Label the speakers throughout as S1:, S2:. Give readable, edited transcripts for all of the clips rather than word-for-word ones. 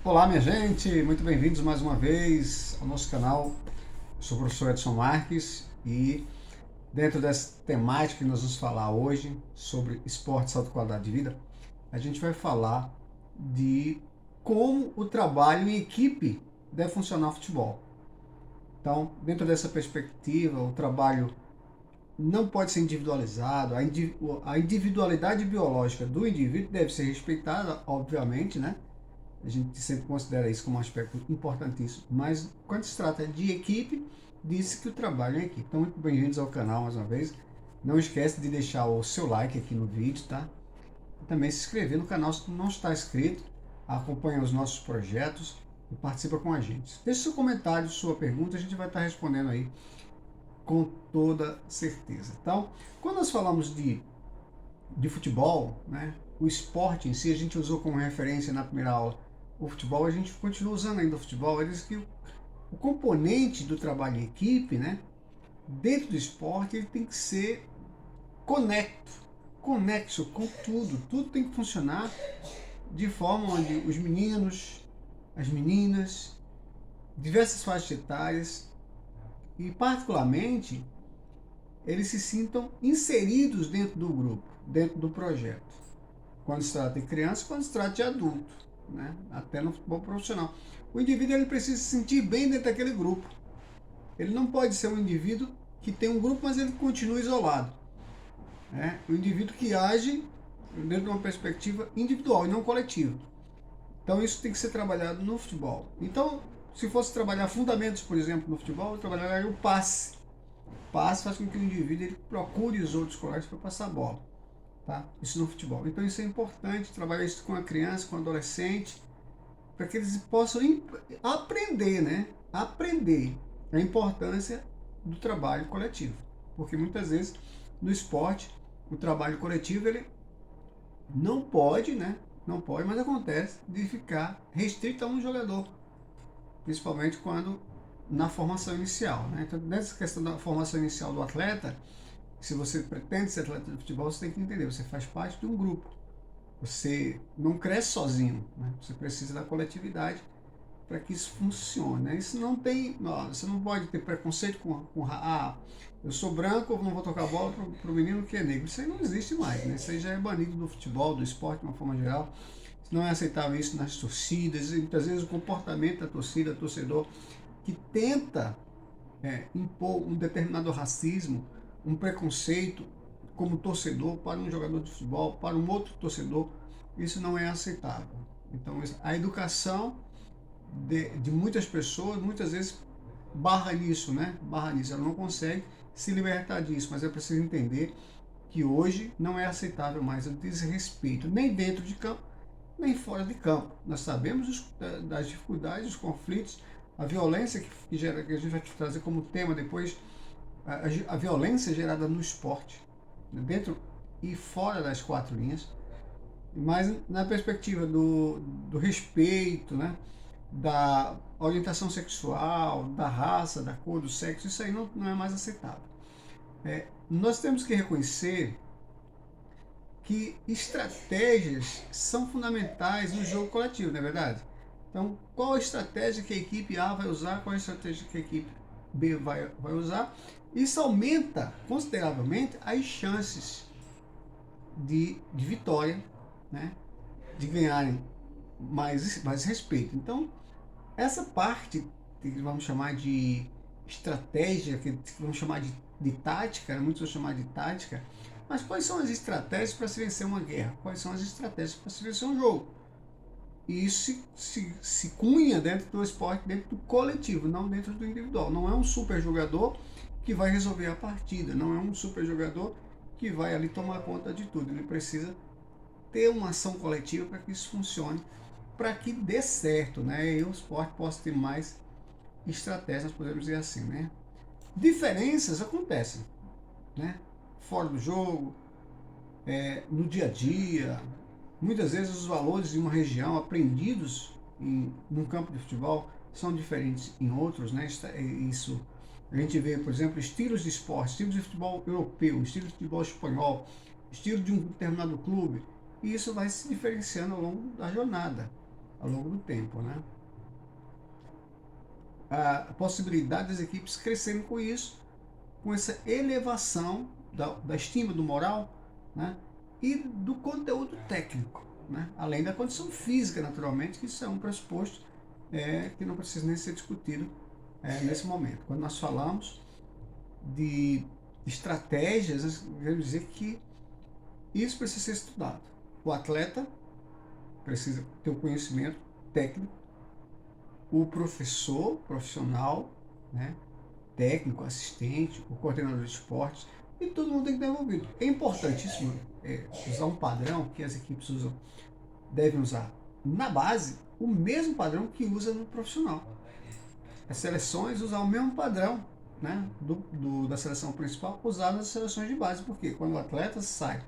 S1: Olá, minha gente, muito bem-vindos mais uma vez ao nosso canal. Eu sou o professor Edson Marques e dentro dessa temática que nós vamos falar hoje sobre esporte e alta qualidade de vida, a gente vai falar de como o trabalho em equipe deve funcionar no futebol. Então, dentro dessa perspectiva, o trabalho não pode ser individualizado, a individualidade biológica do indivíduo deve ser respeitada, obviamente, né? A gente sempre considera isso como um aspecto importantíssimo. Mas quando se trata de equipe, disse que o trabalho é em equipe. Então, muito bem-vindos ao canal mais uma vez. Não esquece de deixar o seu like aqui no vídeo, tá? E também se inscrever no canal se não está inscrito. Acompanha os nossos projetos e participa com a gente. Deixe seu comentário, sua pergunta, a gente vai estar respondendo aí com toda certeza. Então, quando nós falamos de futebol, né, o esporte em si, a gente usou como referência na primeira aula o futebol, a gente continua usando ainda o futebol. Ele diz que o componente do trabalho em equipe, né, dentro do esporte, ele tem que ser conexo com tudo. Tudo tem que funcionar de forma onde os meninos, as meninas, diversas faixas etárias e particularmente eles se sintam inseridos dentro do grupo, dentro do projeto. Quando se trata de criança, quando se trata de adulto, né? Até no futebol profissional. O indivíduo ele precisa se sentir bem dentro daquele grupo. Ele não pode ser um indivíduo que tem um grupo, mas ele continua isolado. Né? O indivíduo que age dentro de uma perspectiva individual e não coletiva. Então isso tem que ser trabalhado no futebol. Então, se fosse trabalhar fundamentos, por exemplo, no futebol, eu trabalharia o passe. O passe faz com que o indivíduo ele procure os outros colegas para passar a bola. Tá? Isso no futebol. Então isso é importante, trabalhar isso com a criança, com o adolescente, para que eles possam aprender, né? Aprender a importância do trabalho coletivo. Porque muitas vezes no esporte, o trabalho coletivo ele não pode, né? Não pode, mas acontece de ficar restrito a um jogador, principalmente quando na formação inicial, né? Então, nessa questão da formação inicial do atleta, se você pretende ser atleta de futebol, você tem que entender, você faz parte de um grupo. Você não cresce sozinho, né? Você precisa da coletividade para que isso funcione. Né? Isso não tem, você não pode ter preconceito com eu sou branco, eu não vou tocar bola para o menino que é negro. Isso aí não existe mais, né? Isso aí já é banido do futebol, do esporte de uma forma geral. Não é aceitável isso nas torcidas, e muitas vezes o comportamento da torcida, torcedor, que tenta impor um determinado racismo, um preconceito como torcedor para um jogador de futebol, para um outro torcedor, isso não é aceitável. Então, a educação de muitas pessoas, muitas vezes, barra nisso, né? Barra nisso. Ela não consegue se libertar disso, mas é preciso entender que hoje não é aceitável mais o desrespeito, nem dentro de campo, nem fora de campo. Nós sabemos das dificuldades, dos conflitos, a violência que gera, que a gente vai trazer como tema depois, a violência gerada no esporte, dentro e fora das quatro linhas, mas na perspectiva do respeito, né, da orientação sexual, da raça, da cor, do sexo, isso aí não é mais aceitável. Nós temos que reconhecer que estratégias são fundamentais no jogo coletivo, não é verdade? Então, qual a estratégia que a equipe A vai usar, qual a estratégia que a equipe B vai usar? Isso aumenta consideravelmente as chances de vitória, né? De ganharem mais respeito. Então, essa parte que vamos chamar de estratégia, que vamos chamar de tática, muitos vão chamar de tática, mas quais são as estratégias para se vencer uma guerra? Quais são as estratégias para se vencer um jogo? E isso se cunha dentro do esporte, dentro do coletivo, não dentro do individual. Não é um super jogador que vai resolver a partida, não é um super jogador que vai ali tomar conta de tudo. Ele precisa ter uma ação coletiva para que isso funcione, para que dê certo, né? E o esporte possa ter mais estratégias, podemos dizer assim, né? Diferenças acontecem, né? Fora do jogo, no dia a dia. Muitas vezes os valores de uma região aprendidos num campo de futebol são diferentes em outros, né? Isso a gente vê, por exemplo, estilos de esporte, estilos de futebol europeu, estilo de futebol espanhol, estilo de um determinado clube, e isso vai se diferenciando ao longo da jornada. ao longo do tempo, né? A possibilidade das equipes crescerem com isso, com essa elevação da estima, do moral, né? E do conteúdo técnico, né? Além da condição física, naturalmente, que isso é um pressuposto que não precisa nem ser discutido nesse momento. Quando nós falamos de estratégias, eu quero dizer que isso precisa ser estudado. O atleta precisa ter o conhecimento técnico, o professor profissional, né, técnico, assistente, o coordenador de esportes, e todo mundo tem que estar envolvido. É importantíssimo usar um padrão que as equipes devem usar na base, o mesmo padrão que usa no profissional. As seleções usam o mesmo padrão, né, da seleção principal usado nas seleções de base, porque quando o atleta sai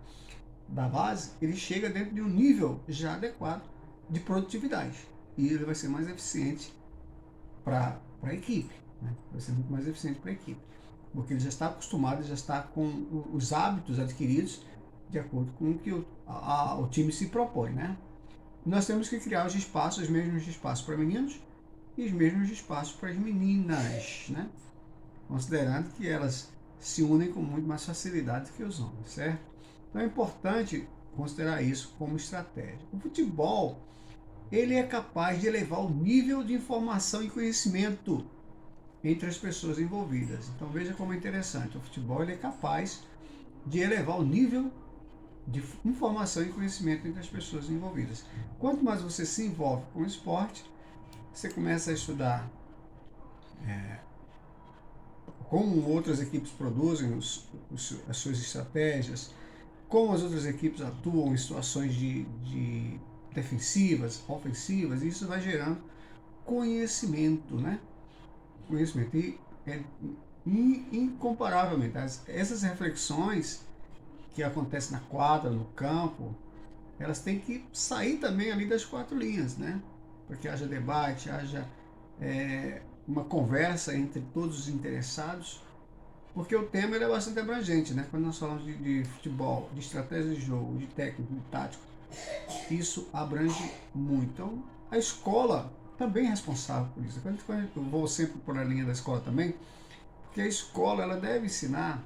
S1: da base, ele chega dentro de um nível já adequado de produtividade e ele vai ser mais eficiente para a equipe, né? Vai ser muito mais eficiente para a equipe, porque ele já está acostumado, já está com os hábitos adquiridos de acordo com o que o time se propõe, né? Nós temos que criar os espaços, os mesmos espaços para meninos e os mesmos espaços para as meninas, né? Considerando que elas se unem com muito mais facilidade que os homens, certo? Então é importante considerar isso como estratégia. O futebol, ele é capaz de elevar o nível de informação e conhecimento entre as pessoas envolvidas. Então veja como é interessante. O futebol, ele é capaz de elevar o nível de informação e conhecimento entre as pessoas envolvidas. Quanto mais você se envolve com o esporte, você começa a estudar como outras equipes produzem as suas estratégias, como as outras equipes atuam em situações de defensivas, ofensivas, e isso vai gerando conhecimento, né? Conhecimento. E incomparavelmente, essas reflexões que acontecem na quadra, no campo, elas têm que sair também ali das quatro linhas, né? Para que haja debate, haja uma conversa entre todos os interessados, porque o tema ele é bastante abrangente, né? Quando nós falamos de futebol, de estratégia de jogo, de técnico, de tático, isso abrange muito. Então, a escola também é responsável por isso. Eu vou sempre por a linha da escola também, porque a escola ela deve ensinar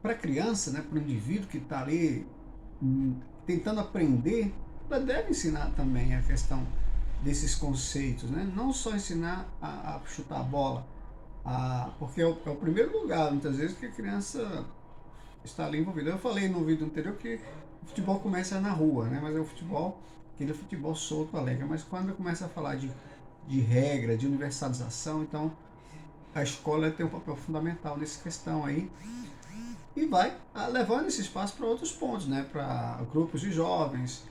S1: para a criança, né, para o indivíduo que está ali tentando aprender, ela deve ensinar também a questão desses conceitos, né? Não só ensinar a chutar a bola, porque é o primeiro lugar, muitas vezes, que a criança está ali envolvida. Eu falei no vídeo anterior que o futebol começa na rua, né? Mas é o futebol, aquele futebol solto, alegre. Mas quando começa a falar de regra, de universalização, então a escola tem um papel fundamental nessa questão aí e vai levando esse espaço para outros pontos, né? Para grupos de jovens,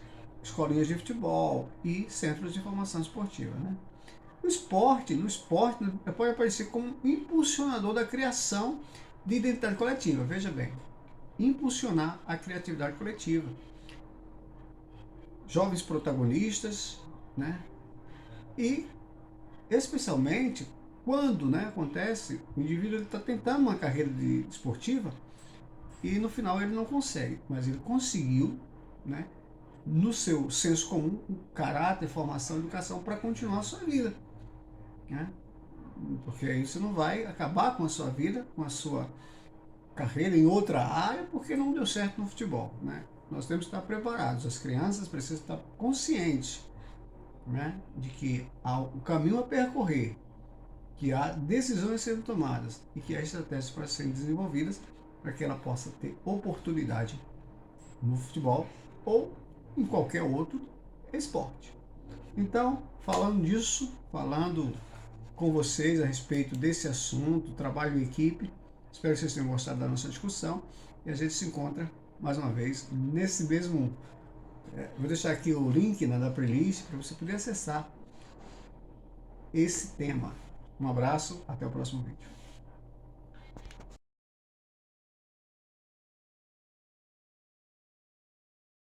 S1: escolinhas de futebol e centros de formação esportiva, né? No esporte pode aparecer como um impulsionador da criação de identidade coletiva. Veja bem, impulsionar a criatividade coletiva. Jovens protagonistas, né? E especialmente quando, né, acontece, o indivíduo está tentando uma carreira esportiva e no final ele não consegue, mas ele conseguiu, né, no seu senso comum, caráter, formação, educação para continuar a sua vida, né? Porque aí você não vai acabar com a sua vida, com a sua carreira em outra área porque não deu certo no futebol, né? Nós temos que estar preparados, as crianças precisam estar conscientes, né, de que há um caminho a percorrer, que há decisões a serem tomadas e que há estratégias para serem desenvolvidas para que ela possa ter oportunidade no futebol ou em qualquer outro esporte. Então, falando disso, falando com vocês a respeito desse assunto, trabalho em equipe, espero que vocês tenham gostado da nossa discussão e a gente se encontra mais uma vez nesse mesmo. Vou deixar aqui o link da playlist para você poder acessar esse tema. Um abraço, até o próximo vídeo.